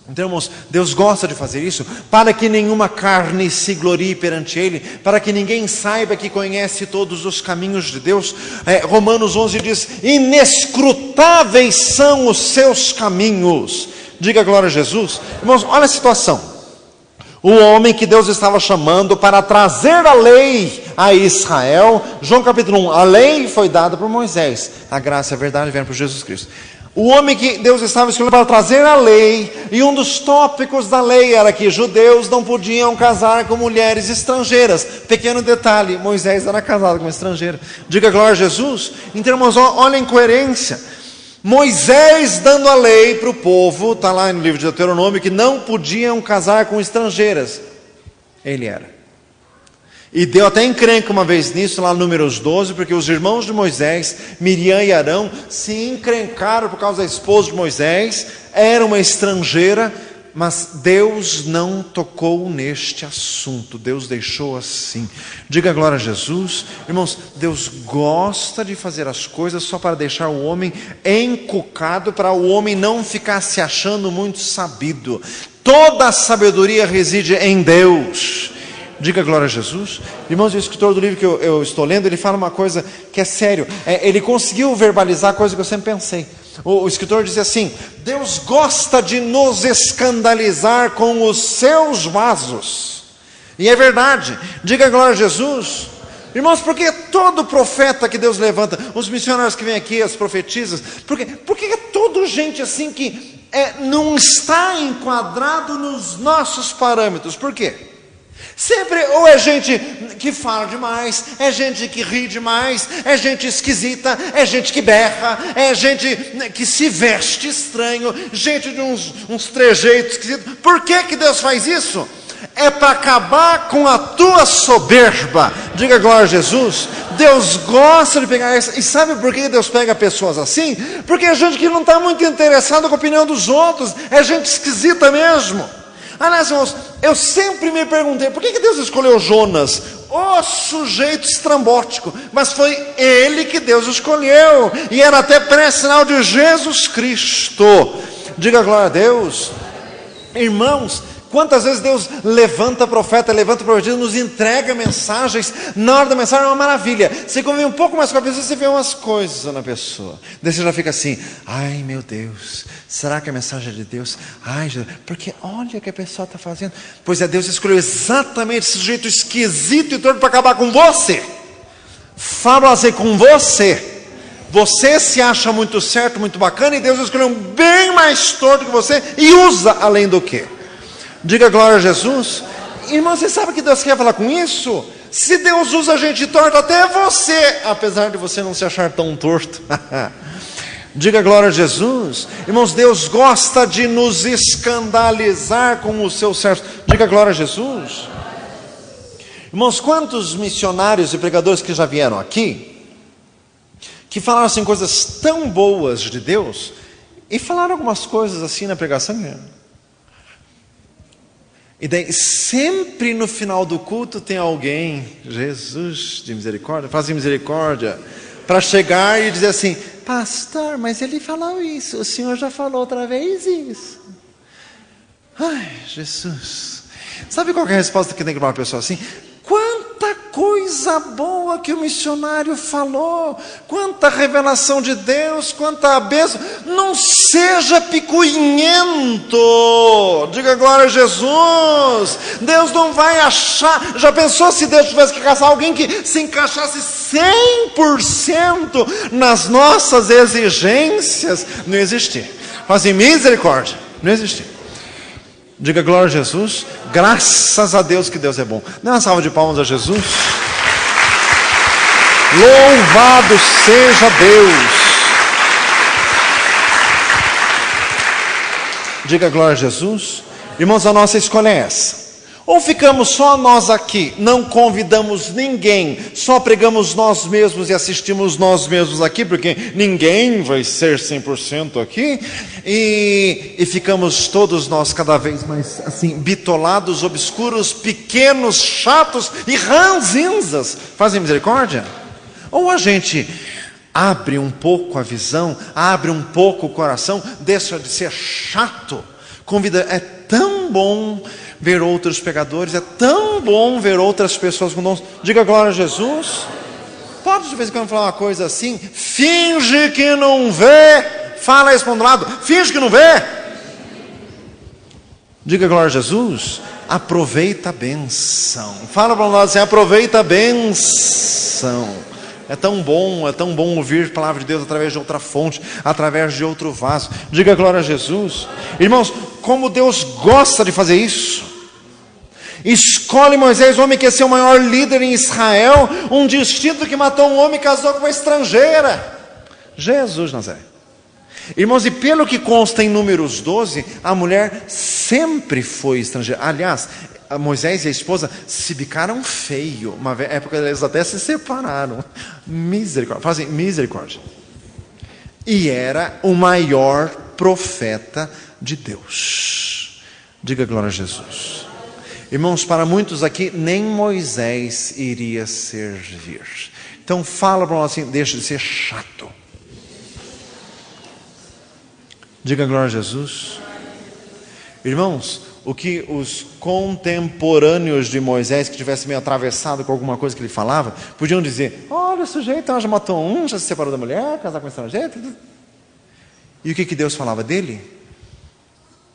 Então, irmãos, Deus gosta de fazer isso para que nenhuma carne se glorie perante Ele, para que ninguém saiba que conhece todos os caminhos de Deus. Romanos 11 diz, inescrutáveis são os seus caminhos. Diga glória a Jesus. Irmãos, olha a situação. O homem que Deus estava chamando para trazer a lei a Israel, João capítulo 1, a lei foi dada por Moisés, a graça e a verdade vieram por Jesus Cristo. O homem que Deus estava escolhendo para trazer a lei, e um dos tópicos da lei era que judeus não podiam casar com mulheres estrangeiras. Pequeno detalhe, Moisés era casado com uma estrangeira. Diga glória a Jesus. Então, irmãos, olha a incoerência. Moisés dando a lei para o povo, está lá no livro de Deuteronômio, que não podiam casar com estrangeiras. Ele era. E deu até encrenca uma vez nisso, lá no Números 12, porque os irmãos de Moisés, Miriam e Arão, se encrencaram por causa da esposa de Moisés, era uma estrangeira, mas Deus não tocou neste assunto, Deus deixou assim. Diga glória a Jesus. Irmãos, Deus gosta de fazer as coisas só para deixar o homem encucado, para o homem não ficar se achando muito sabido. Toda a sabedoria reside em Deus. Diga glória a Jesus. Irmãos, o escritor do livro que eu estou lendo, ele fala uma coisa que é sério. Ele conseguiu verbalizar a coisa que eu sempre pensei. O escritor diz assim, Deus gosta de nos escandalizar com os seus vasos. E é verdade. Diga glória a Jesus. Irmãos, porque todo profeta que Deus levanta, os missionários que vêm aqui, as profetisas, porque é toda gente assim que não está enquadrado nos nossos parâmetros. Por quê? Sempre ou é gente que fala demais, é gente que ri demais, é gente esquisita, é gente que berra, é gente que se veste estranho, gente de uns trejeitos esquisitos. Por que Deus faz isso? É para acabar com a tua soberba. Diga glória a Jesus. Deus gosta de pegar essa. E sabe por que Deus pega pessoas assim? Porque é gente que não está muito interessada com a opinião dos outros, é gente esquisita mesmo. Aliás, irmãos, eu sempre me perguntei, por que Deus escolheu Jonas? O sujeito estrambótico, mas foi ele que Deus escolheu, e era até pré-sinal de Jesus Cristo. Diga glória a Deus. Irmãos, quantas vezes Deus levanta profeta, levanta profetisa, nos entrega mensagens, na hora da mensagem é uma maravilha. Você convive um pouco mais com a pessoa, você vê umas coisas na pessoa. Daí você já fica assim, ai meu Deus, será que a mensagem é de Deus? Ai, porque olha o que a pessoa está fazendo. Pois é, Deus escolheu exatamente esse jeito esquisito e torto para acabar com você. Falo assim, com você. Você se acha muito certo, muito bacana, e Deus escolheu um bem mais torto que você e usa além do que. Diga glória a Jesus. Irmão, você sabe o que Deus quer falar com isso? Se Deus usa gente torta, até você, apesar de você não se achar tão torto. Diga glória a Jesus. Irmãos, Deus gosta de nos escandalizar com os seus servos. Diga glória a Jesus. Irmãos, quantos missionários e pregadores que já vieram aqui, que falaram assim coisas tão boas de Deus, e falaram algumas coisas assim na pregação. E daí, sempre no final do culto tem alguém, Jesus de misericórdia, faz misericórdia, para chegar e dizer assim, pastor, mas ele falou isso, o senhor já falou outra vez isso. Ai, Jesus. Sabe qual é a resposta que tem que dar uma pessoa assim? Quanta coisa boa que o missionário falou, quanta revelação de Deus, quanta bênção. Não seja picuinhento. Diga glória a Jesus. Deus não vai achar. Já pensou se Deus tivesse que caçar alguém que se encaixasse 100% nas nossas exigências? Não existir. Fazem misericórdia. Não existir. Diga glória a Jesus. Graças a Deus que Deus é bom. Dê uma salva de palmas a Jesus. Louvado seja Deus. Diga glória a Jesus. Irmãos, a nossa escolha é essa. Ou ficamos só nós aqui, não convidamos ninguém, só pregamos nós mesmos e assistimos nós mesmos aqui, porque ninguém vai ser 100% aqui, e ficamos todos nós cada vez mais assim, bitolados, obscuros, pequenos, chatos e ranzinzas. Fazem misericórdia? Ou a gente abre um pouco a visão, abre um pouco o coração, deixa de ser chato, convida, é tão bom ver outros pecadores, é tão bom ver outras pessoas com dons. Diga glória a Jesus. Pode de vez em quando falar uma coisa assim, finge que não vê, fala isso para um lado, finge que não vê. Diga glória a Jesus. Aproveita a bênção. Fala para um lado assim, aproveita a bênção. É tão bom ouvir a palavra de Deus através de outra fonte, através de outro vaso. Diga glória a Jesus. Irmãos, como Deus gosta de fazer isso. Escolhe Moisés, homem que ia ser o maior líder em Israel, um distinto que matou um homem e casou com uma estrangeira. Jesus Nazaré. Irmãos, e pelo que consta em Números 12, a mulher sempre foi estrangeira. Aliás, Moisés e a esposa se bicaram feio. Uma época eles até se separaram. Misericórdia. Fazem misericórdia. E era o maior profeta de Deus. Diga glória a Jesus. Irmãos, para muitos aqui, nem Moisés iria servir. Então fala para nós assim, deixa de ser chato. Diga glória a Jesus. Irmãos, o que os contemporâneos de Moisés, que tivessem meio atravessado com alguma coisa que ele falava, podiam dizer, olha o sujeito, já matou um, já se separou da mulher, casar com um estrangeiro. E o que Deus falava dele?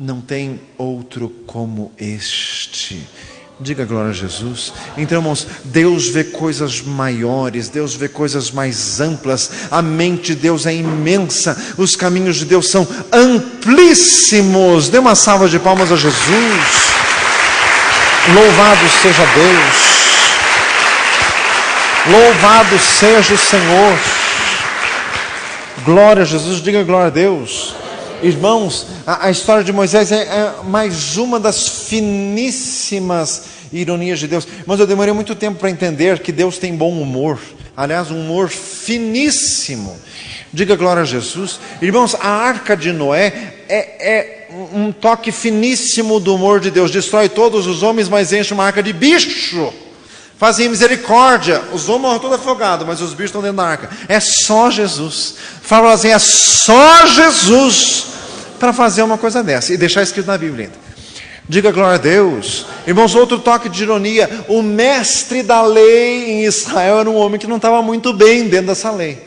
Não tem outro como este. Diga glória a Jesus. Então, irmãos, Deus vê coisas maiores, Deus vê coisas mais amplas, a mente de Deus é imensa, os caminhos de Deus são amplíssimos. Dê uma salva de palmas a Jesus. Louvado seja Deus. Louvado seja o Senhor. Glória a Jesus, diga glória a Deus. Irmãos, a história de Moisés é mais uma das finíssimas ironias de Deus. Mas eu demorei muito tempo para entender que Deus tem bom humor. Aliás, um humor finíssimo. Diga glória a Jesus. Irmãos, a arca de Noé é um toque finíssimo do humor de Deus. Destrói todos os homens, mas enche uma arca de bicho. Fazem misericórdia. Os homens morrem todos afogados, mas os bichos estão dentro da arca. É só Jesus. Fala assim, é só Jesus para fazer uma coisa dessa. E deixar escrito na Bíblia ainda. Diga glória a Deus. Irmãos, outro toque de ironia. O mestre da lei em Israel era um homem que não estava muito bem dentro dessa lei.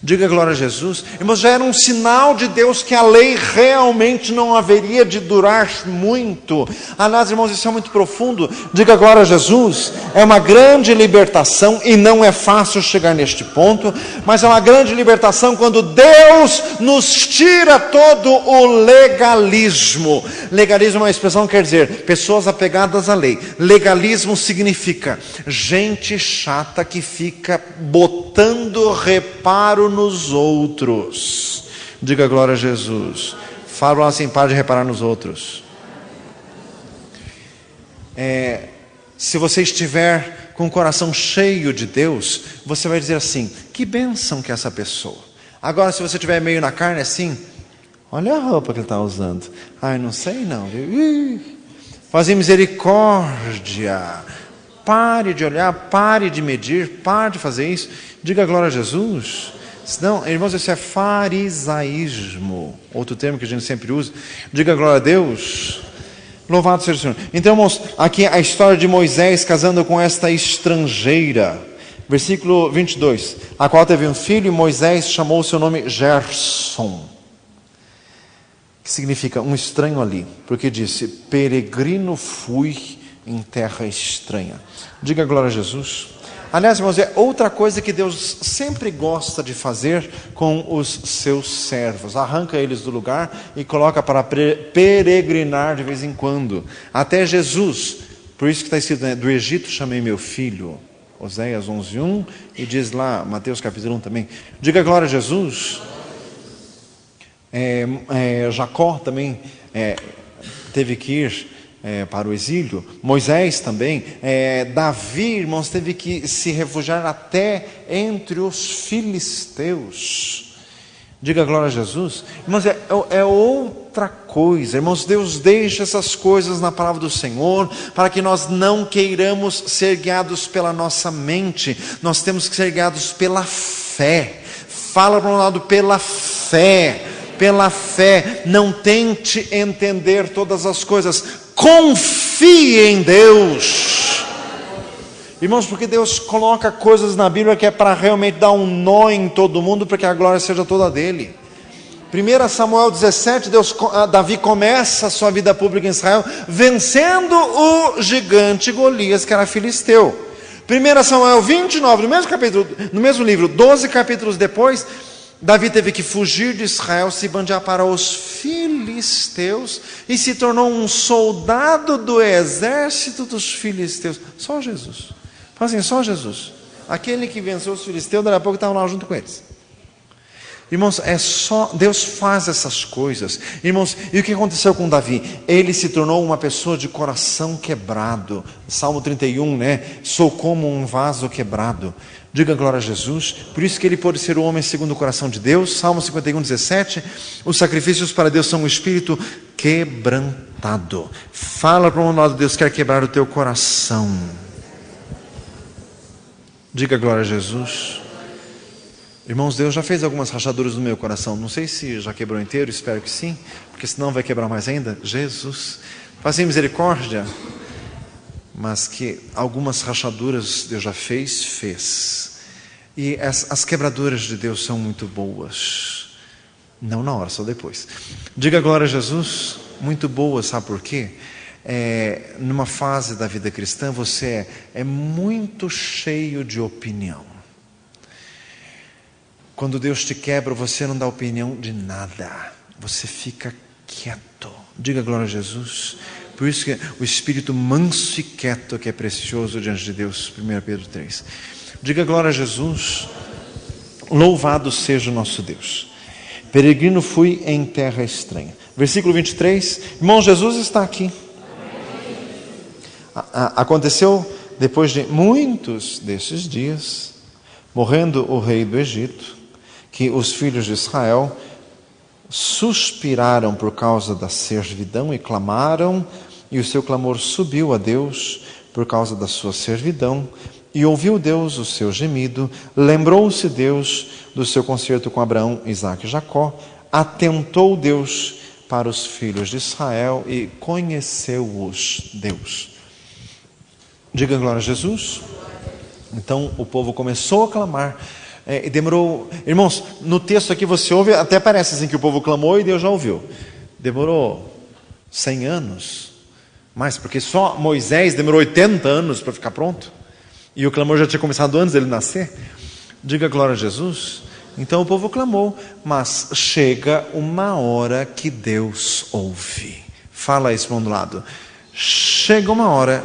Diga glória a Jesus. Irmãos, já era um sinal de Deus que a lei realmente não haveria de durar muito. Aliás, irmãos, isso é muito profundo. Diga glória a Jesus. É uma grande libertação e não é fácil chegar neste ponto, mas é uma grande libertação quando Deus nos tira todo o legalismo. Legalismo é uma expressão que quer dizer pessoas apegadas à lei. Legalismo significa gente chata que fica botando reparo nos outros. Diga glória a Jesus. Fala assim, para de reparar nos outros. Se você estiver com o coração cheio de Deus, você vai dizer assim, que bênção que é essa pessoa. Agora, se você estiver meio na carne assim, olha a roupa que ele está usando. Ai, não sei não. Fazer misericórdia. Pare de olhar, pare de medir, pare de fazer isso. Diga glória a Jesus. Não, irmãos, isso é farisaísmo. Outro termo que a gente sempre usa. Diga glória a Deus. Louvado seja o Senhor. Então, irmãos, aqui a história de Moisés casando com esta estrangeira. Versículo 22. A qual teve um filho e Moisés chamou o seu nome Gerson. Que significa um estranho ali. Porque disse, peregrino fui em terra estranha. Diga glória a Jesus. Aliás, irmãos, é outra coisa que Deus sempre gosta de fazer com os seus servos. Arranca eles do lugar e coloca para peregrinar de vez em quando. Até Jesus, por isso que está escrito, né? Do Egito chamei meu filho. Oséias 11:1 e diz lá, Mateus capítulo 1 também. Diga glória a Jesus. Jacó também teve que ir para o exílio. Moisés também. Davi, irmãos, teve que se refugiar até entre os filisteus. Diga glória a Jesus. Irmãos, é outra coisa. Irmãos, Deus deixa essas coisas na palavra do Senhor para que nós não queiramos ser guiados pela nossa mente. Nós temos que ser guiados pela fé. Fala para um lado, pela fé. Pela fé. Não tente entender todas as coisas. Confie em Deus. Irmãos, porque Deus coloca coisas na Bíblia que é para realmente dar um nó em todo mundo, para que a glória seja toda dele. 1 Samuel 17, Davi começa a sua vida pública em Israel, vencendo o gigante Golias, que era filisteu. 1 Samuel 29, no mesmo livro, 12 capítulos depois, Davi teve que fugir de Israel, se bandear para os filisteus, e se tornou um soldado do exército dos filisteus. Só Jesus. Fala assim, só Jesus. Aquele que venceu os filisteus, daqui a pouco estava lá junto com eles. Irmãos, Deus faz essas coisas. Irmãos, e o que aconteceu com Davi? Ele se tornou uma pessoa de coração quebrado. Salmo 31, né? Sou como um vaso quebrado. Diga glória a Jesus. Por isso que ele pôde ser o homem segundo o coração de Deus. Salmo 51, 17. Os sacrifícios para Deus são um espírito quebrantado. Fala para um lado, Deus quer quebrar o teu coração. Diga glória a Jesus. Irmãos, Deus já fez algumas rachaduras no meu coração. Não sei se já quebrou inteiro, espero que sim, porque senão vai quebrar mais ainda. Jesus, faça misericórdia. Mas que algumas rachaduras Deus já fez. E as quebraduras de Deus são muito boas. Não na hora, só depois. Diga glória a Jesus. Muito boas, sabe por quê? Numa fase da vida cristã, você é muito cheio de opinião. Quando Deus te quebra, você não dá opinião de nada. Você fica quieto. Diga glória a Jesus. Por isso que o espírito manso e quieto que é precioso diante de Deus. 1 Pedro 3. Diga glória a Jesus. Louvado seja o nosso Deus. Peregrino fui em terra estranha. Versículo 23. Irmão, Jesus está aqui. Aconteceu depois de muitos desses dias, morrendo o rei do Egito, que os filhos de Israel suspiraram por causa da servidão e clamaram, e o seu clamor subiu a Deus por causa da sua servidão, e ouviu Deus o seu gemido, lembrou-se Deus do seu concerto com Abraão, Isaque e Jacó, atentou Deus para os filhos de Israel e conheceu-os Deus. Diga glória a Jesus. Então o povo começou a clamar. E demorou, irmãos, no texto aqui você ouve, até parece assim que o povo clamou e Deus já ouviu. Demorou 100 anos, mais, porque só Moisés demorou 80 anos para ficar pronto, e o clamor já tinha começado antes dele nascer. Diga glória a Jesus. Então o povo clamou, mas chega uma hora que Deus ouve. Fala isso para um lado. Chega uma hora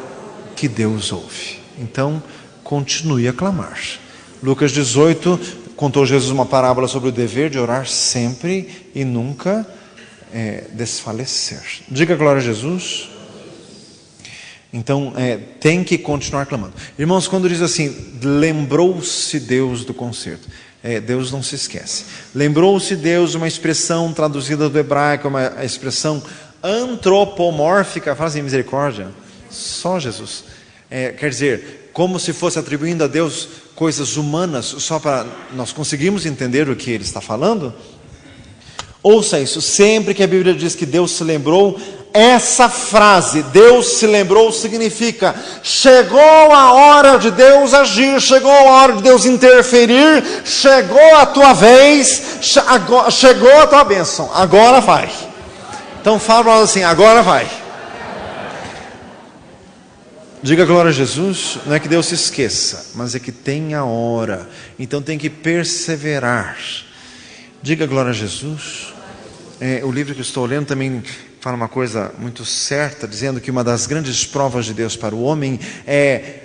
que Deus ouve. Então continue a clamar. Lucas 18, contou Jesus uma parábola sobre o dever de orar sempre e nunca desfalecer. Diga glória a Jesus. Então, tem que continuar clamando. Irmãos, quando diz assim, lembrou-se Deus do concerto. Deus não se esquece. Lembrou-se Deus, uma expressão traduzida do hebraico, uma expressão antropomórfica, fala assim, misericórdia. Só Jesus. Quer dizer, como se fosse atribuindo a Deus coisas humanas, só para nós conseguirmos entender o que ele está falando. Ouça isso, sempre que a Bíblia diz que Deus se lembrou, essa frase, Deus se lembrou, significa: chegou a hora de Deus agir, chegou a hora de Deus interferir, chegou a tua vez, chegou a tua bênção, agora vai. Então fala assim: agora vai. Diga glória a Jesus. Não é que Deus se esqueça, mas é que tem a hora, então tem que perseverar. Diga glória a Jesus. O livro que eu estou lendo também fala uma coisa muito certa, dizendo que uma das grandes provas de Deus para o homem é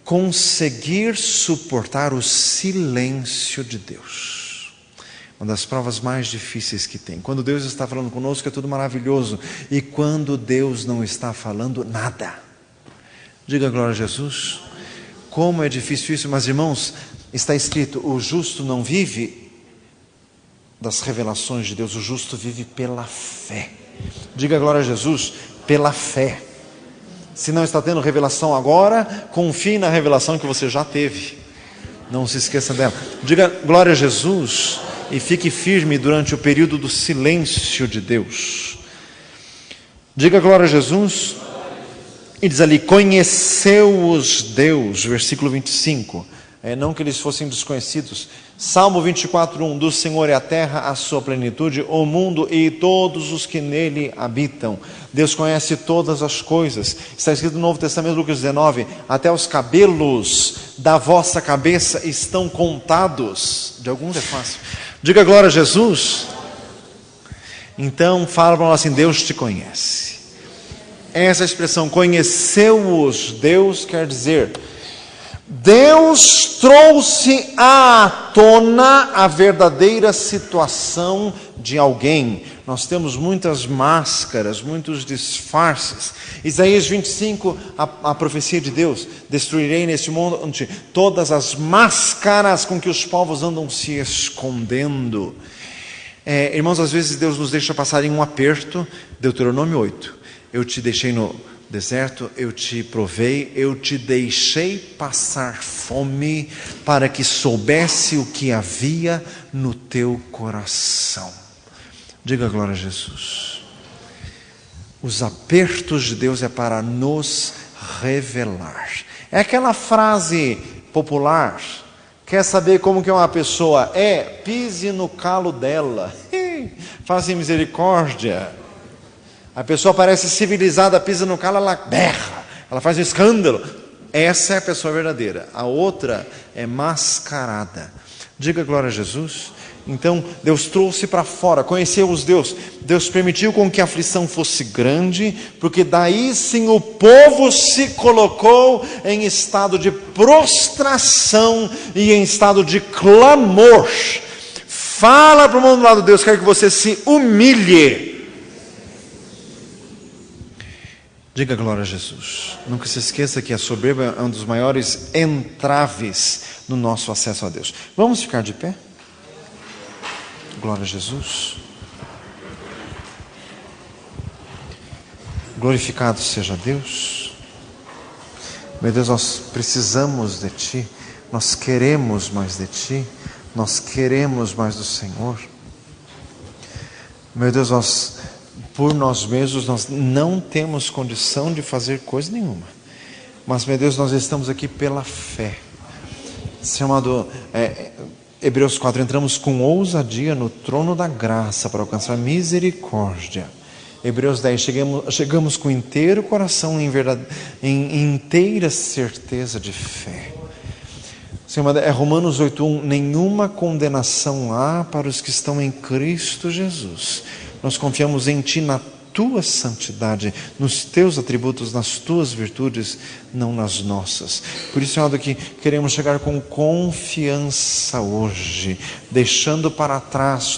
conseguir suportar o silêncio de Deus. Uma das provas mais difíceis que tem. Quando Deus está falando conosco é tudo maravilhoso, e quando Deus não está falando nada. Diga glória a Jesus. Como é difícil isso, mas irmãos, está escrito: o justo não vive das revelações de Deus, o justo vive pela fé. Diga glória a Jesus, pela fé. Se não está tendo revelação agora, confie na revelação que você já teve. Não se esqueça dela. Diga glória a Jesus e fique firme durante o período do silêncio de Deus. Diga glória a Jesus. E diz ali: conheceu-os Deus, versículo 25. Não que eles fossem desconhecidos. Salmo 24:1, do Senhor é a terra, a sua plenitude, o mundo e todos os que nele habitam. Deus conhece todas as coisas. Está escrito no Novo Testamento, Lucas 19, até os cabelos da vossa cabeça estão contados. De alguns é fácil. Diga glória a Jesus. Então fala para nós assim: Deus te conhece. Essa expressão, conheceu-os Deus, quer dizer, Deus trouxe à tona a verdadeira situação de alguém. Nós temos muitas máscaras, muitos disfarces. Isaías 25, a profecia de Deus: destruirei neste mundo todas as máscaras com que os povos andam se escondendo. Irmãos, às vezes Deus nos deixa passar em um aperto. Deuteronômio 8. Eu te deixei no deserto, eu te provei, eu te deixei passar fome, para que soubesse o que havia no teu coração. Diga glória a Jesus. Os apertos de Deus é para nos revelar. É aquela frase popular: quer saber como que uma pessoa é? Pise no calo dela. Faça misericórdia. A pessoa parece civilizada, pisa no calo, ela berra, ela faz um escândalo. Essa é a pessoa verdadeira. A outra é mascarada. Diga glória a Jesus. Então Deus trouxe para fora, conheceu-os Deus. Deus permitiu com que a aflição fosse grande, porque daí sim o povo se colocou em estado de prostração e em estado de clamor. Fala para o mundo do lado de Deus: quero que você se humilhe. Diga glória a Jesus. Nunca se esqueça que a soberba é um dos maiores entraves no nosso acesso a Deus. Vamos ficar de pé? Glória a Jesus. Glorificado seja Deus. Meu Deus, nós precisamos de Ti. Nós queremos mais de Ti. Nós queremos mais do Senhor. Meu Deus, por nós mesmos, nós não temos condição de fazer coisa nenhuma. Mas, meu Deus, nós estamos aqui pela fé. Chamado Hebreus 4, entramos com ousadia no trono da graça para alcançar misericórdia. Hebreus 10, chegamos com inteiro coração em inteira certeza de fé. Senhor, Romanos 8:1, nenhuma condenação há para os que estão em Cristo Jesus. Nós confiamos em Ti, na Tua santidade, nos Teus atributos, nas Tuas virtudes, não nas nossas. Por isso, Senhor, que queremos chegar com confiança hoje, deixando para trás